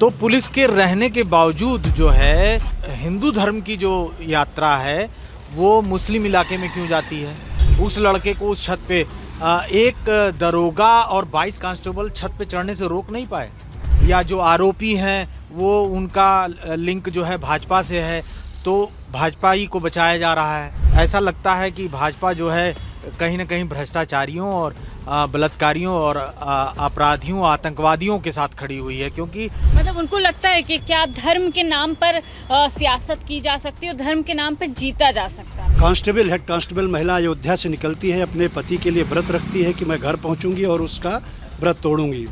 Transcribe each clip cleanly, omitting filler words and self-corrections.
तो पुलिस के रहने के बावजूद जो है हिंदू धर्म की जो यात्रा है वो मुस्लिम इलाके में क्यों जाती है? उस लड़के को उस छत पे एक दरोगा और 22 कांस्टेबल छत पे चढ़ने से रोक नहीं पाए? या जो आरोपी हैं वो उनका लिंक जो है भाजपा से है, तो भाजपा ही को बचाया जा रहा है। ऐसा लगता है कि भाजपा जो है कहीं ना कहीं भ्रष्टाचारियों और बलात्कारियों और अपराधियों आतंकवादियों के साथ खड़ी हुई है, क्योंकि मतलब उनको लगता है कि क्या धर्म के नाम पर सियासत की जा सकती है और धर्म के नाम पर जीता जा सकता है। कांस्टेबल हेड कांस्टेबल महिला अयोध्या से निकलती है, अपने पति के लिए व्रत रखती है कि मैं घर पहुंचूंगी और उसका व्रत तोड़ूंगी।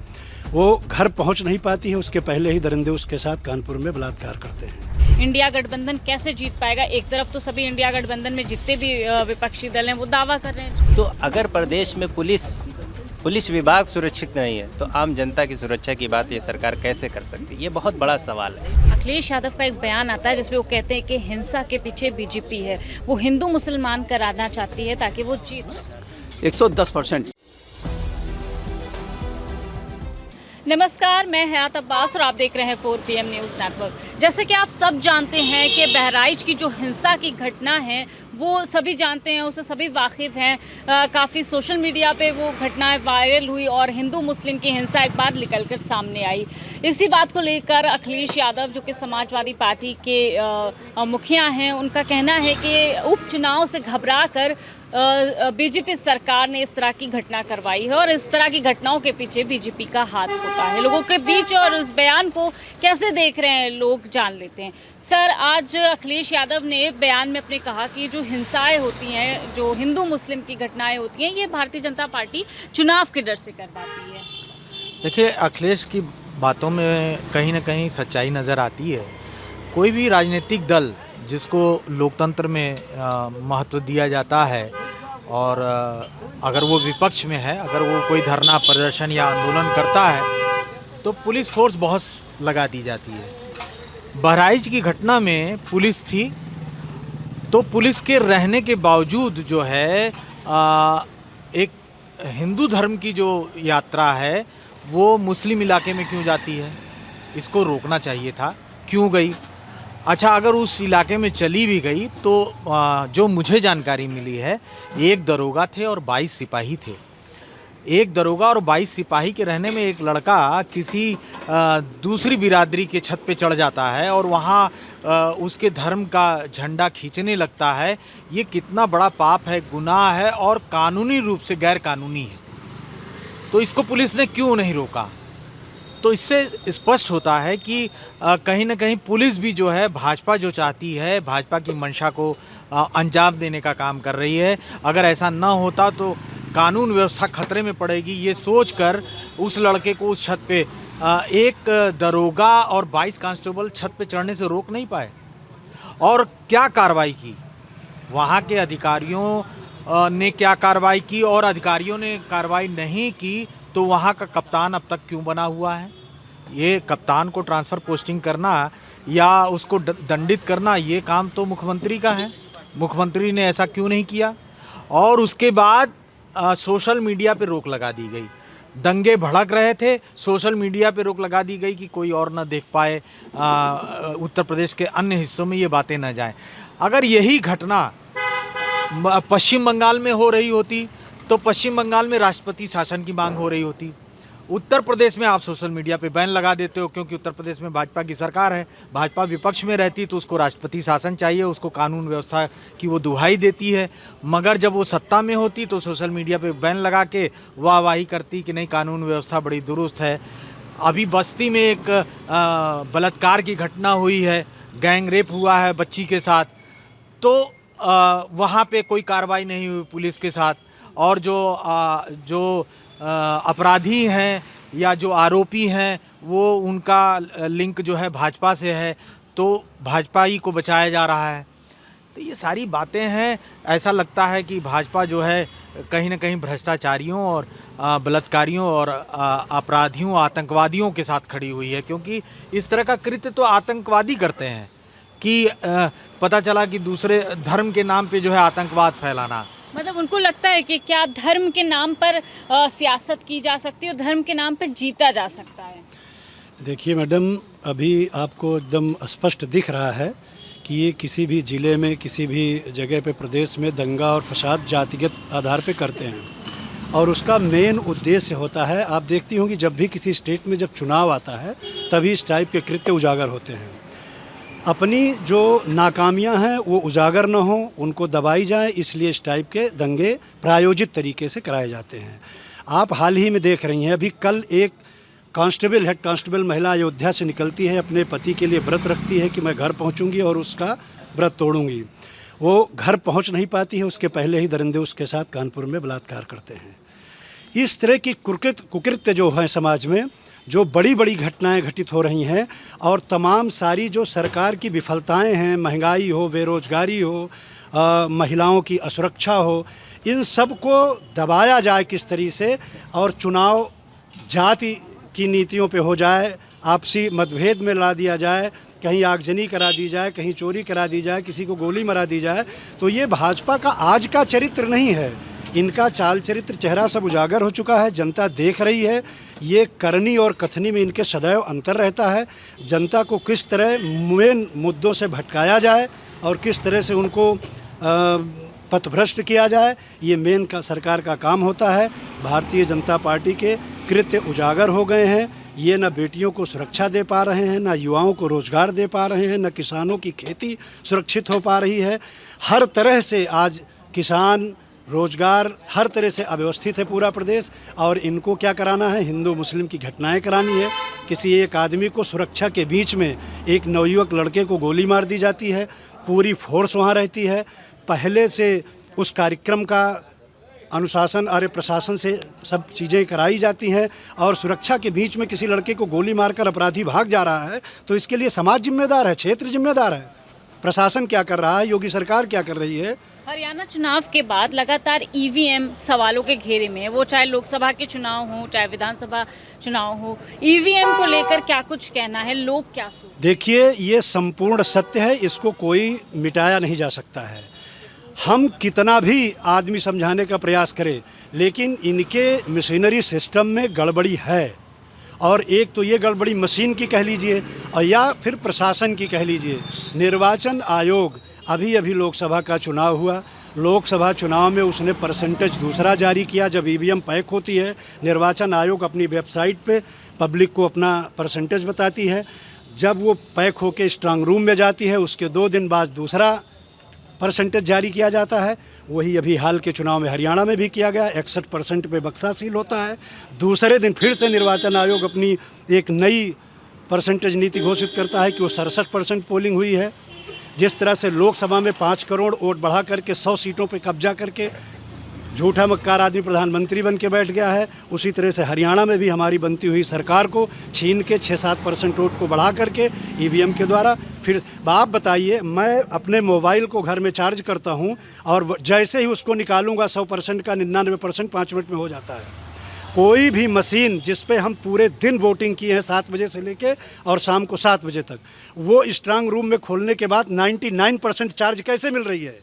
वो घर पहुंच नहीं पाती है, उसके पहले ही दरिंदे उसके साथ कानपुर में बलात्कार करते हैं। इंडिया गठबंधन कैसे जीत पाएगा? एक तरफ तो सभी इंडिया गठबंधन में जितने भी विपक्षी दल हैं वो दावा कर रहे हैं। तो अगर प्रदेश में पुलिस विभाग सुरक्षित नहीं है तो आम जनता की सुरक्षा की बात ये सरकार कैसे कर सकती है? ये बहुत बड़ा सवाल है। अखिलेश यादव का एक बयान आता है जिसमें वो कहते हैं कि हिंसा के पीछे बीजेपी है, वो हिंदू मुसलमान कराना चाहती है ताकि वो जीत। 110%। नमस्कार, मैं हयात अब्बास और आप देख रहे हैं 4PM न्यूज़ नेटवर्क। जैसे कि आप सब जानते हैं कि बहराइच की जो हिंसा की घटना है वो सभी जानते हैं, उससे सभी वाकिफ़ हैं। काफ़ी सोशल मीडिया पे वो घटनाएं वायरल हुई और हिंदू मुस्लिम की हिंसा एक बार निकल कर सामने आई। इसी बात को लेकर अखिलेश यादव जो कि समाजवादी पार्टी के मुखिया हैं, उनका कहना है कि उपचुनाव से घबरा कर बीजेपी सरकार ने इस तरह की घटना करवाई है और इस तरह की घटनाओं के पीछे बीजेपी का हाथ होता है। लोगों के बीच और उस बयान को कैसे देख रहे हैं लोग, जान लेते हैं। सर, आज अखिलेश यादव ने बयान में अपने कहा कि जो हिंसाएं होती हैं, जो हिंदू मुस्लिम की घटनाएं होती हैं, ये भारतीय जनता पार्टी चुनाव के डर से करवाती है। देखिए, अखिलेश की बातों में कहीं ना कहीं सच्चाई नज़र आती है। कोई भी राजनीतिक दल जिसको लोकतंत्र में महत्व दिया जाता है और अगर वो विपक्ष में है, अगर वो कोई धरना प्रदर्शन या आंदोलन करता है तो पुलिस फोर्स बहुत लगा दी जाती है। बहराइच की घटना में पुलिस थी, तो पुलिस के रहने के बावजूद जो है एक हिंदू धर्म की जो यात्रा है वो मुस्लिम इलाके में क्यों जाती है? इसको रोकना चाहिए था। क्यों गई? अच्छा, अगर उस इलाके में चली भी गई तो जो मुझे जानकारी मिली है, एक दरोगा थे और 22 सिपाही थे। एक दरोगा और 22 सिपाही के रहने में एक लड़का किसी दूसरी बिरादरी के छत पे चढ़ जाता है और वहाँ उसके धर्म का झंडा खींचने लगता है। ये कितना बड़ा पाप है, गुनाह है और कानूनी रूप से गैर कानूनी है। तो इसको पुलिस ने क्यों नहीं रोका? तो इससे स्पष्ट होता है कि कहीं ना कहीं पुलिस भी जो है भाजपा जो चाहती है, भाजपा की मंशा को अंजाम देने का काम कर रही है। अगर ऐसा ना होता तो कानून व्यवस्था खतरे में पड़ेगी। ये सोचकर उस लड़के को उस छत पे एक दरोगा और 22 कांस्टेबल छत पे चढ़ने से रोक नहीं पाए। और क्या कार्रवाई की वहाँ के अधिकारियों ने, क्या कार्रवाई की? और अधिकारियों ने कार्रवाई नहीं की तो वहाँ का कप्तान अब तक क्यों बना हुआ है? ये कप्तान को ट्रांसफ़र पोस्टिंग करना या उसको दंडित करना, ये काम तो मुख्यमंत्री का है। मुख्यमंत्री ने ऐसा क्यों नहीं किया? और उसके बाद सोशल मीडिया पे रोक लगा दी गई। दंगे भड़क रहे थे, सोशल मीडिया पे रोक लगा दी गई कि कोई और ना देख पाए, उत्तर प्रदेश के अन्य हिस्सों में ये बातें ना जाएं। अगर यही घटना पश्चिम बंगाल में हो रही होती तो पश्चिम बंगाल में राष्ट्रपति शासन की मांग हो रही होती। उत्तर प्रदेश में आप सोशल मीडिया पे बैन लगा देते हो क्योंकि उत्तर प्रदेश में भाजपा की सरकार है। भाजपा विपक्ष में रहती तो उसको राष्ट्रपति शासन चाहिए, उसको कानून व्यवस्था की वो दुहाई देती है। मगर जब वो सत्ता में होती तो सोशल मीडिया पे बैन लगा के वाहवाही करती कि नहीं, कानून व्यवस्था बड़ी दुरुस्त है। अभी बस्ती में एक बलात्कार की घटना हुई है, गैंग रेप हुआ है बच्ची के साथ, तो वहाँ पे कोई कार्रवाई नहीं हुई पुलिस के साथ। और जो अपराधी हैं या जो आरोपी हैं वो उनका लिंक जो है भाजपा से है, तो भाजपा ही को बचाया जा रहा है। तो ये सारी बातें हैं। ऐसा लगता है कि भाजपा जो है कहीं ना कहीं भ्रष्टाचारियों और बलात्कारियों और अपराधियों आतंकवादियों के साथ खड़ी हुई है, क्योंकि इस तरह का कृत्य तो आतंकवादी करते हैं कि पता चला कि दूसरे धर्म के नाम पे जो है आतंकवाद फैलाना। मतलब उनको लगता है कि क्या धर्म के नाम पर सियासत की जा सकती है और धर्म के नाम पर जीता जा सकता है। देखिए मैडम, अभी आपको एकदम स्पष्ट दिख रहा है कि ये किसी भी ज़िले में, किसी भी जगह पे, प्रदेश में दंगा और फसाद जातिगत आधार पे करते हैं और उसका मेन उद्देश्य होता है, आप देखती होंगी जब भी किसी स्टेट में जब चुनाव आता है तभी इस टाइप के कृत्य उजागर होते हैं। अपनी जो नाकामियां हैं वो उजागर न हो, उनको दबाई जाए, इसलिए इस टाइप के दंगे प्रायोजित तरीके से कराए जाते हैं। आप हाल ही में देख रही हैं, अभी कल एक कांस्टेबल, हेड कांस्टेबल महिला अयोध्या से निकलती है, अपने पति के लिए व्रत रखती है कि मैं घर पहुंचूंगी और उसका व्रत तोड़ूंगी। वो घर पहुंच नहीं पाती है, उसके पहले ही दरिंदे उसके साथ कानपुर में बलात्कार करते हैं। इस तरह की कुकृत्य जो है समाज में, जो बड़ी बड़ी घटनाएं घटित हो रही हैं और तमाम सारी जो सरकार की विफलताएं हैं, महंगाई हो, बेरोजगारी हो, महिलाओं की असुरक्षा हो, इन सब को दबाया जाए किस तरीके से, और चुनाव जाति की नीतियों पे हो जाए, आपसी मतभेद में ला दिया जाए, कहीं आगजनी करा दी जाए, कहीं चोरी करा दी जाए, किसी को गोली मरा दी जाए, तो ये भाजपा का आज का चरित्र नहीं है। इनका चाल चरित्र, चेहरा सब उजागर हो चुका है, जनता देख रही है। ये करनी और कथनी में इनके सदैव अंतर रहता है। जनता को किस तरह मेन मुद्दों से भटकाया जाए और किस तरह से उनको पथभ्रष्ट किया जाए, ये मेन का सरकार का काम होता है। भारतीय जनता पार्टी के कृत्य उजागर हो गए हैं। ये न बेटियों को सुरक्षा दे पा रहे हैं, न युवाओं को रोजगार दे पा रहे हैं, न किसानों की खेती सुरक्षित हो पा रही है। हर तरह से आज किसान, रोजगार, हर तरह से अव्यवस्थित है पूरा प्रदेश। और इनको क्या कराना है, हिंदू मुस्लिम की घटनाएं करानी है। किसी एक आदमी को सुरक्षा के बीच में एक नवयुवक लड़के को गोली मार दी जाती है, पूरी फोर्स वहाँ रहती है। पहले से उस कार्यक्रम का अनुशासन और प्रशासन से सब चीज़ें कराई जाती हैं और सुरक्षा के बीच में किसी लड़के को गोली मारकर अपराधी भाग जा रहा है, तो इसके लिए समाज जिम्मेदार है, क्षेत्र जिम्मेदार है। प्रशासन क्या कर रहा है, योगी सरकार क्या कर रही है। हरियाणा चुनाव के बाद लगातार ईवीएम सवालों के घेरे में है, वो चाहे लोकसभा के चुनाव हो, चाहे विधानसभा चुनाव हो। ईवीएम को लेकर क्या कुछ कहना है, लोग क्या सोचते हैं? देखिए, ये संपूर्ण सत्य है, इसको कोई मिटाया नहीं जा सकता है। हम कितना भी आदमी समझाने का प्रयास करें, लेकिन इनके मशीनरी सिस्टम में गड़बड़ी है। और एक तो ये गड़बड़ी मशीन की कह लीजिए और या फिर प्रशासन की कह लीजिए। निर्वाचन आयोग, अभी अभी लोकसभा का चुनाव हुआ, लोकसभा चुनाव में उसने परसेंटेज दूसरा जारी किया। जब ईवीएम पैक होती है, निर्वाचन आयोग अपनी वेबसाइट पे पब्लिक को अपना परसेंटेज बताती है। जब वो पैक होके स्ट्रांग रूम में जाती है, उसके 2 दिन बाद दूसरा परसेंटेज जारी किया जाता है। वही अभी हाल के चुनाव में हरियाणा में भी किया गया, 61% पे बक्सा सील होता है। दूसरे दिन फिर से निर्वाचन आयोग अपनी एक नई परसेंटेज नीति घोषित करता है कि वो 67% पोलिंग हुई है। जिस तरह से लोकसभा में 5 करोड़ वोट बढ़ा करके 100 सीटों पे कब्जा करके झूठा मक्कार आदमी प्रधानमंत्री बन के बैठ गया है, उसी तरह से हरियाणा में भी हमारी बनती हुई सरकार को छीन के 6-7% वोट को बढ़ा करके ईवीएम के द्वारा। फिर आप बताइए, मैं अपने मोबाइल को घर में चार्ज करता हूं और जैसे ही उसको निकालूंगा 100% का 99% 5 मिनट में हो जाता है। कोई भी मशीन जिस पे हम पूरे दिन वोटिंग किए हैं 7 बजे से लेके और शाम को 7 बजे तक, वो स्ट्रांग रूम में खोलने के बाद 99% चार्ज कैसे मिल रही है।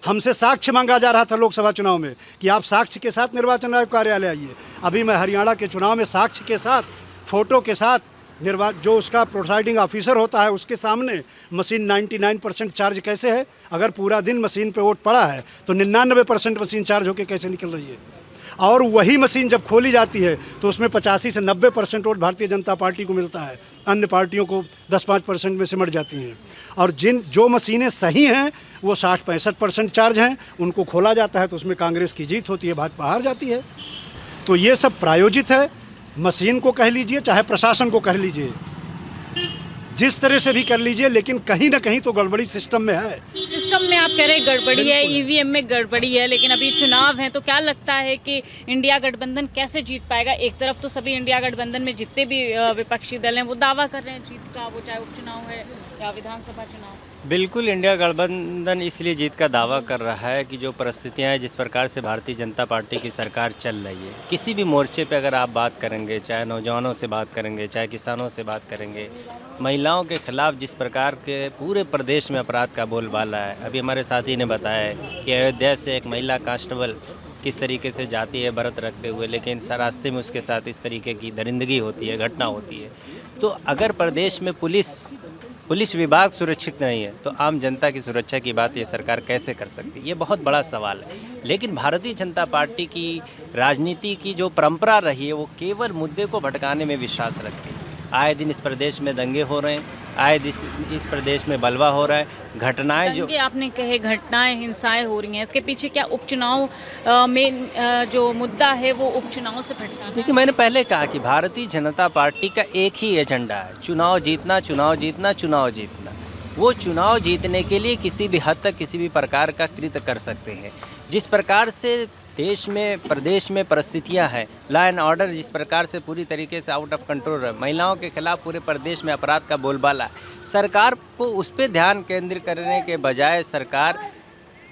हमसे साक्ष्य मांगा जा रहा था लोकसभा चुनाव में कि आप साक्ष्य के साथ निर्वाचन आयोग कार्यालय आइए। अभी मैं हरियाणा के चुनाव में साक्ष्य के साथ, फोटो के साथ, जो उसका प्रोसाइडिंग ऑफिसर होता है उसके सामने मशीन 99% चार्ज कैसे है। अगर पूरा दिन मशीन पे वोट पड़ा है तो 99% मशीन चार्ज होकर कैसे निकल रही है। और वही मशीन जब खोली जाती है तो उसमें 85 से 90% वोट भारतीय जनता पार्टी को मिलता है, अन्य पार्टियों को 10-5% में सिमट जाती हैं। और जो मशीनें सही हैं वो 60-65% चार्ज हैं, उनको खोला जाता है तो उसमें कांग्रेस की जीत होती है, भाजपा हार जाती है। तो ये सब प्रायोजित है, मशीन को कह लीजिए चाहे प्रशासन को कह लीजिए, जिस तरह से भी कर लीजिए, लेकिन कहीं ना कहीं तो गड़बड़ी सिस्टम में है। सिस्टम में आप कह रहे हैं गड़बड़ी है, ईवीएम में गड़बड़ी है, लेकिन अभी चुनाव है तो क्या लगता है कि इंडिया गठबंधन कैसे जीत पाएगा? एक तरफ तो सभी इंडिया गठबंधन में जितने भी विपक्षी दल हैं वो दावा कर रहे हैं जीत का, वो चाहे उपचुनाव है या विधानसभा चुनाव। बिल्कुल, इंडिया गठबंधन इसलिए जीत का दावा कर रहा है कि जो परिस्थितियां हैं, जिस प्रकार से भारतीय जनता पार्टी की सरकार चल रही है, किसी भी मोर्चे पे अगर आप बात करेंगे, चाहे नौजवानों से बात करेंगे, चाहे किसानों से बात करेंगे, महिलाओं के खिलाफ जिस प्रकार के पूरे प्रदेश में अपराध का बोलबाला है। अभी हमारे साथी ने बताया है कि अयोध्या से एक महिला कांस्टेबल किस तरीके से जाती है व्रत रखते हुए, लेकिन रास्ते में उसके साथ इस तरीके की दरिंदगी होती है, घटना होती है। तो अगर प्रदेश में पुलिस विभाग सुरक्षित नहीं है तो आम जनता की सुरक्षा की बात ये सरकार कैसे कर सकती है? ये बहुत बड़ा सवाल है। लेकिन भारतीय जनता पार्टी की राजनीति की जो परंपरा रही है वो केवल मुद्दे को भटकाने में विश्वास रखती है। आए दिन इस प्रदेश में दंगे हो रहे हैं, आए दिन इस प्रदेश में बलवा हो रहा है, घटनाएं जो दंगे आपने कहे, घटनाएं, हिंसाएं हो रही हैं, इसके पीछे क्या उपचुनाव में जो मुद्दा है वो उपचुनाव से भटका है? देखिए, मैंने पहले कहा कि भारतीय जनता पार्टी का एक ही एजेंडा है, चुनाव जीतना, चुनाव जीतना, चुनाव जीतना। वो चुनाव जीतने के लिए किसी भी हद तक किसी भी प्रकार का कृत्य कर सकते हैं। जिस प्रकार से देश में प्रदेश में परिस्थितियां हैं, लॉ एंड ऑर्डर जिस प्रकार से पूरी तरीके से आउट ऑफ कंट्रोल है, महिलाओं के खिलाफ पूरे प्रदेश में अपराध का बोलबाला है, सरकार को उस पर ध्यान केंद्रित करने के बजाय सरकार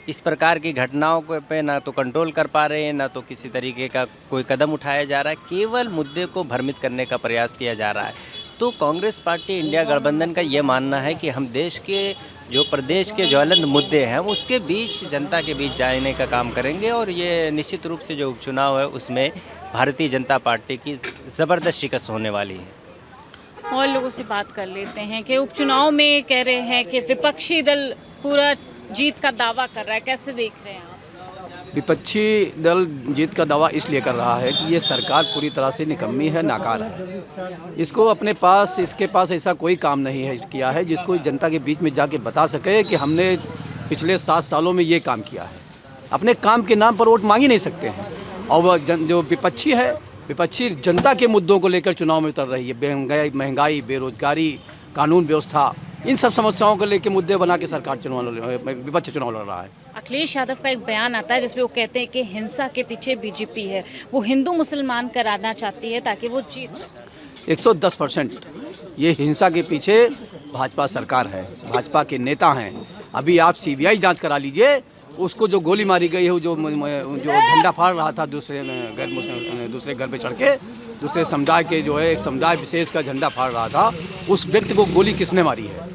इस प्रकार की घटनाओं पे ना तो कंट्रोल कर पा रहे हैं, ना तो किसी तरीके का कोई कदम उठाया जा रहा है, केवल मुद्दे को भ्रमित करने का प्रयास किया जा रहा है। तो कांग्रेस पार्टी इंडिया गठबंधन का ये मानना है कि हम देश के जो प्रदेश के ज्वलंत मुद्दे हैं उसके बीच, जनता के बीच जाने का काम करेंगे और ये निश्चित रूप से जो उपचुनाव है उसमें भारतीय जनता पार्टी की ज़बरदस्त शिकस्त होने वाली है। और लोगों से बात कर लेते हैं कि उपचुनाव में कह रहे हैं कि विपक्षी दल पूरा जीत का दावा कर रहा है, कैसे देख रहे हैं आप? विपक्षी दल जीत का दावा इसलिए कर रहा है कि ये सरकार पूरी तरह से निकम्मी है, नाकार है। इसके पास ऐसा कोई काम नहीं है किया है जिसको जनता के बीच में जाके बता सके कि हमने पिछले 7 सालों में ये काम किया है। अपने काम के नाम पर वोट मांग ही नहीं सकते हैं। और वह जो विपक्षी है, विपक्षी जनता के मुद्दों को लेकर चुनाव में उतर रही है। महंगाई, बेरोजगारी, कानून व्यवस्था, इन सब समस्याओं को लेकर मुद्दे बना के सरकार विपक्ष चुनाव लड़ रहा है। अखिलेश यादव का एक बयान आता है जिसमें वो कहते हैं कि हिंसा के पीछे बीजेपी है, वो हिंदू मुसलमान कराना चाहती है ताकि वो जीत सके। 110% ये हिंसा के पीछे भाजपा सरकार है, भाजपा के नेता हैं। अभी आप सीबीआई जांच करा लीजिए, उसको जो गोली मारी गई है, जो झंडा फाड़ रहा था दूसरे घर पे चढ़ के, दूसरे समुदाय के जो है एक समुदाय विशेष का झंडा फाड़ रहा था, उस व्यक्ति को गोली किसने मारी है?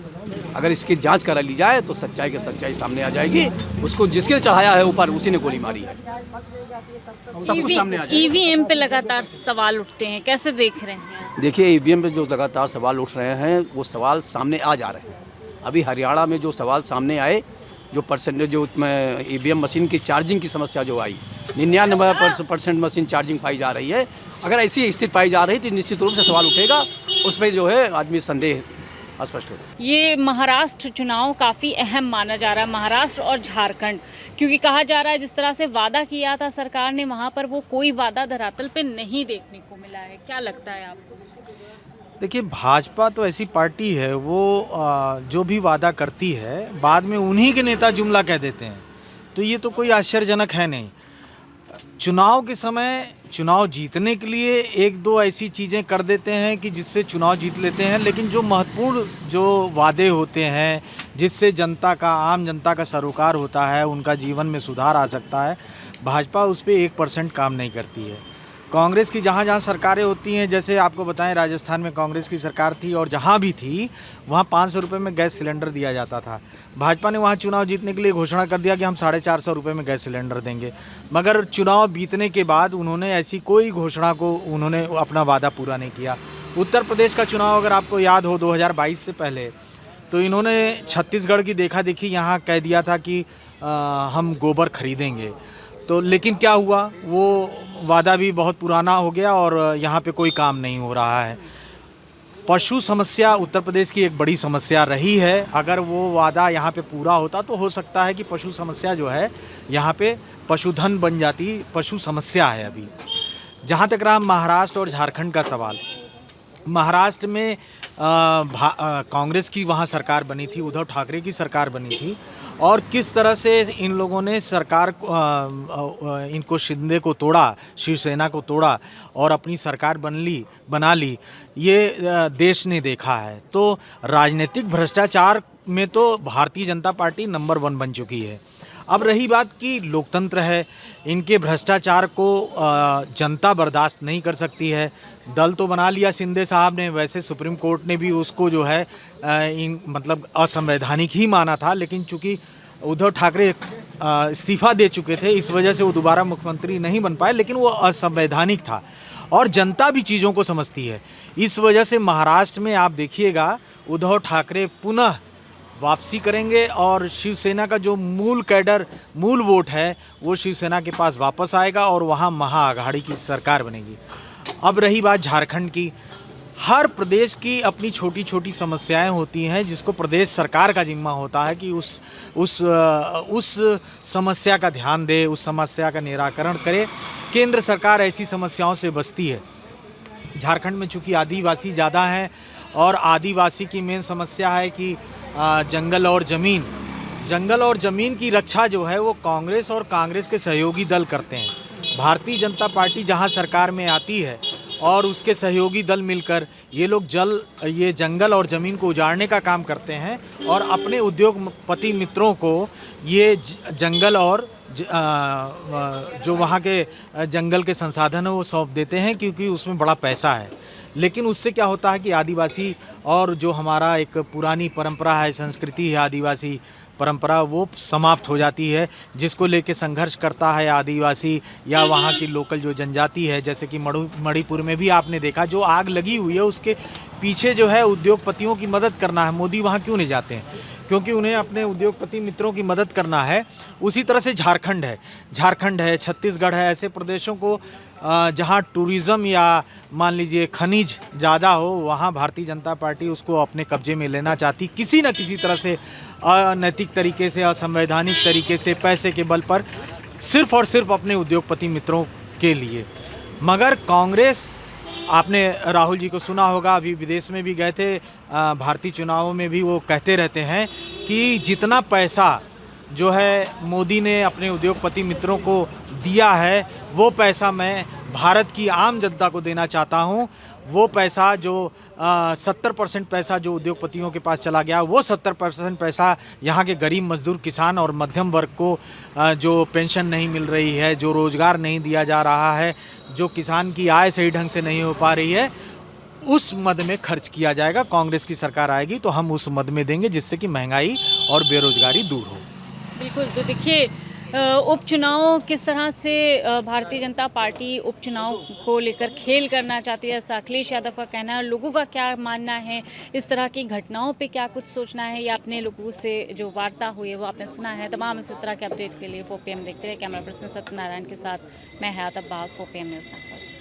अगर इसकी जांच करा ली जाए तो सच्चाई सामने आ जाएगी। उसको जिसने चढ़ाया है ऊपर उसी ने गोली मारी है, सब कुछ सामने आ जाएगा। ईवीएम पे लगातार सवाल उठते हैं, कैसे देख रहे हैं? देखिए, ईवीएम पे जो लगातार सवाल उठ रहे हैं वो सवाल सामने आ जा रहे हैं। अभी हरियाणा में जो सवाल सामने आए, जो ईवीएम मशीन की चार्जिंग की समस्या जो आई, 99% मशीन चार्जिंग पाई जा रही है। अगर ऐसी स्थिति पाई जा रही तो निश्चित रूप से सवाल उठेगा, उस पर जो है आदमी संदेह स्पष्ट होगा। ये महाराष्ट्र चुनाव काफ़ी अहम माना जा रहा है, महाराष्ट्र और झारखंड, क्योंकि कहा जा रहा है जिस तरह से वादा किया था सरकार ने वहाँ पर वो कोई वादा धरातल पे नहीं देखने को मिला है। क्या लगता है आपको? देखिए, भाजपा तो ऐसी पार्टी है, वो जो भी वादा करती है बाद में उन्हीं के नेता जुमला कह देते हैं, तो ये तो कोई आश्चर्यजनक है नहीं। चुनाव के समय चुनाव जीतने के लिए 1-2 ऐसी चीज़ें कर देते हैं कि जिससे चुनाव जीत लेते हैं, लेकिन जो महत्वपूर्ण जो वादे होते हैं, जिससे आम जनता का सरोकार होता है, उनका जीवन में सुधार आ सकता है, भाजपा उस पर 1% काम नहीं करती है। कांग्रेस की जहाँ सरकारें होती हैं, जैसे आपको बताएं राजस्थान में कांग्रेस की सरकार थी और जहाँ भी थी वहाँ 500 रुपये में गैस सिलेंडर दिया जाता था। भाजपा ने वहाँ चुनाव जीतने के लिए घोषणा कर दिया कि हम 450 रुपये में गैस सिलेंडर देंगे, मगर चुनाव बीतने के बाद उन्होंने ऐसी कोई घोषणा को उन्होंने अपना वादा पूरा नहीं किया। उत्तर प्रदेश का चुनाव अगर आपको याद हो 2022 से पहले, तो इन्होंने छत्तीसगढ़ की देखा देखी यहाँ कह दिया था कि हम गोबर खरीदेंगे, तो लेकिन क्या हुआ, वो वादा भी बहुत पुराना हो गया और यहाँ पे कोई काम नहीं हो रहा है। पशु समस्या उत्तर प्रदेश की एक बड़ी समस्या रही है। अगर वो वादा यहाँ पे पूरा होता तो हो सकता है कि पशु समस्या जो है यहाँ पे पशुधन बन जाती, पशु समस्या है अभी। जहाँ तक रहा महाराष्ट्र और झारखंड का सवाल, महाराष्ट्र में कांग्रेस की वहाँ सरकार बनी थी, उद्धव ठाकरे की सरकार बनी थी, और किस तरह से इन लोगों ने सरकार इनको शिंदे को तोड़ा, शिवसेना को तोड़ा और अपनी सरकार बना ली, ये देश ने देखा है। तो राजनीतिक भ्रष्टाचार में तो भारतीय जनता पार्टी नंबर 1 बन चुकी है। अब रही बात कि लोकतंत्र है, इनके भ्रष्टाचार को जनता बर्दाश्त नहीं कर सकती है। दल तो बना लिया शिंदे साहब ने, वैसे सुप्रीम कोर्ट ने भी उसको जो है मतलब असंवैधानिक ही माना था, लेकिन चूंकि उद्धव ठाकरे इस्तीफा दे चुके थे, इस वजह से वो दोबारा मुख्यमंत्री नहीं बन पाए, लेकिन वो असंवैधानिक था और जनता भी चीज़ों को समझती है। इस वजह से महाराष्ट्र में आप देखिएगा उद्धव ठाकरे पुनः वापसी करेंगे और शिवसेना का जो मूल कैडर, मूल वोट है वो शिवसेना के पास वापस आएगा और वहाँ महाआघाड़ी की सरकार बनेगी। अब रही बात झारखंड की, हर प्रदेश की अपनी छोटी छोटी समस्याएं होती हैं जिसको प्रदेश सरकार का जिम्मा होता है कि उस समस्या का ध्यान दे, उस समस्या का निराकरण करे। केंद्र सरकार ऐसी समस्याओं से बचती है। झारखंड में चूँकि आदिवासी ज़्यादा हैं और आदिवासी की मेन समस्या है कि जंगल और ज़मीन की रक्षा जो है वो कांग्रेस और कांग्रेस के सहयोगी दल करते हैं। भारतीय जनता पार्टी जहां सरकार में आती है और उसके सहयोगी दल मिलकर ये जंगल और ज़मीन को उजाड़ने का काम करते हैं और अपने उद्योगपति मित्रों को ये जंगल और जो वहाँ के जंगल के संसाधन है वो सौंप देते हैं, क्योंकि उसमें बड़ा पैसा है। लेकिन उससे क्या होता है कि आदिवासी और जो हमारा एक पुरानी परंपरा है, संस्कृति है, आदिवासी परंपरा, वो समाप्त हो जाती है, जिसको लेके संघर्ष करता है आदिवासी या वहाँ की लोकल जो जनजाति है। जैसे कि मणिपुर में भी आपने देखा जो आग लगी हुई है उसके पीछे जो है उद्योगपतियों की मदद करना है। मोदी वहाँ क्यों नहीं जाते हैं? क्योंकि उन्हें अपने उद्योगपति मित्रों की मदद करना है। उसी तरह से झारखंड है, छत्तीसगढ़ है, ऐसे प्रदेशों को जहां टूरिज़्म या मान लीजिए खनिज ज़्यादा हो, वहां भारतीय जनता पार्टी उसको अपने कब्जे में लेना चाहती, किसी न किसी तरह से अनैतिक तरीके से, असंवैधानिक तरीके से, पैसे के बल पर, सिर्फ़ और सिर्फ अपने उद्योगपति मित्रों के लिए। मगर कांग्रेस, आपने राहुल जी को सुना होगा, अभी विदेश में भी गए थे, भारतीय चुनावों में भी वो कहते रहते हैं कि जितना पैसा जो है मोदी ने अपने उद्योगपति मित्रों को दिया है वो पैसा मैं भारत की आम जनता को देना चाहता हूँ। वो पैसा जो 70% पैसा जो उद्योगपतियों के पास चला गया, वो 70% पैसा यहाँ के गरीब मजदूर, किसान और मध्यम वर्ग को जो पेंशन नहीं मिल रही है, जो रोज़गार नहीं दिया जा रहा है, जो किसान की आय सही ढंग से नहीं हो पा रही है, उस मद में खर्च किया जाएगा। कांग्रेस की सरकार आएगी तो हम उस मद में देंगे जिससे कि महंगाई और बेरोजगारी दूर हो। बिल्कुल। तो देखिए उपचुनाव किस तरह से भारतीय जनता पार्टी उपचुनाव को लेकर खेल करना चाहती है, ऐसा अखिलेश यादव का कहना है। लोगों का क्या मानना है, इस तरह की घटनाओं पे क्या कुछ सोचना है, या अपने लोगों से जो वार्ता हुई है वो आपने सुना है। तमाम इसी तरह के अपडेट के लिए 4PM देखते रहे। कैमरा पर्सन सत्यनारायण के साथ मैं हयात अब्बास, 4PM न्यूज़ नेटवर्क।